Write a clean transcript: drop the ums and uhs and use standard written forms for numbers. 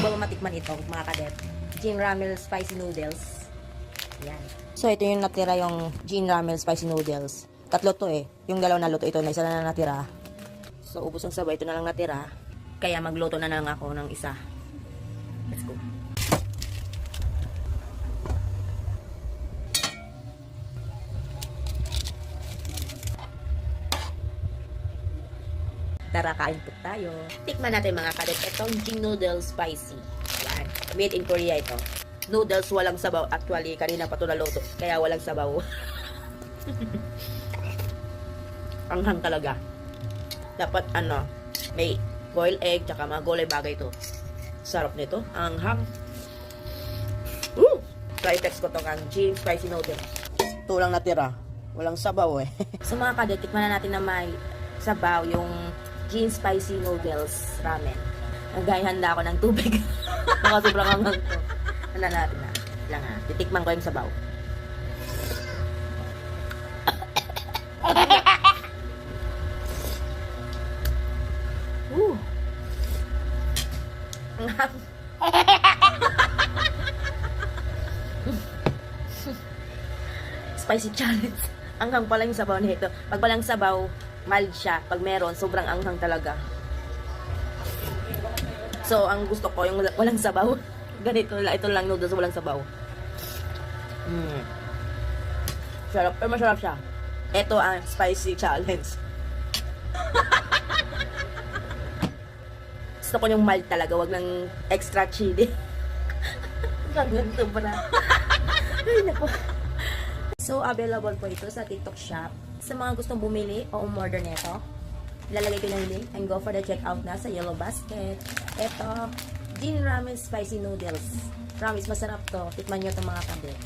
bago matikman ito, mga kadet. Jin Ramel Spicy Noodles. Yan. So, ito yung natira yung Jin Ramel Spicy Noodles. Tatlo to eh. Yung dalawa na luto, ito na isa na natira. So, ubos ang sabay, ito na lang natira. Kaya magluto na lang ako ng isa. Let's go. Tara, kain po tayo. Tikman natin mga kadet. Itong Jin Noodles Spicy. Yan. Made in Korea ito. Noodles walang sabaw. Actually, kanina pa ito naluto. Kaya walang sabaw. Anghang talaga. Dapat may boiled egg, tsaka mga gulay bagay ito. Sarap nito. Anghang. Try text ko itong Jin Spicy Noodles. Ito lang natira. Walang sabaw eh. So mga kadet, tikman na natin na may sabaw yung Jin Spicy Noodles Ramen. Naghahanda ako ng tubig. Baka sobrang anghang to. Handa natin na. Lang ha. Titikman ko yung sabaw. Anghang. Spicy challenge. Anghang pala yung sabaw nito. Pag walang sabaw, mild siya. Pag meron, sobrang anghang talaga. So, ang gusto ko yung walang sabaw. Ganito lang. Ito lang noodles, walang sabaw. Sarap. Pero masarap siya. Ito ang spicy challenge. Gusto ko yung mild talaga. Wag ng extra chili. Ganyan sobra. Ay, naku. So, available po ito sa TikTok shop. Sa mga gustong bumili o umorder nito, ilalagay ko yung link and go for the checkout na sa yellow basket. Ito, Jin Ramen Spicy Noodles. Promise, masarap to. Tikman nyo itong mga kadet.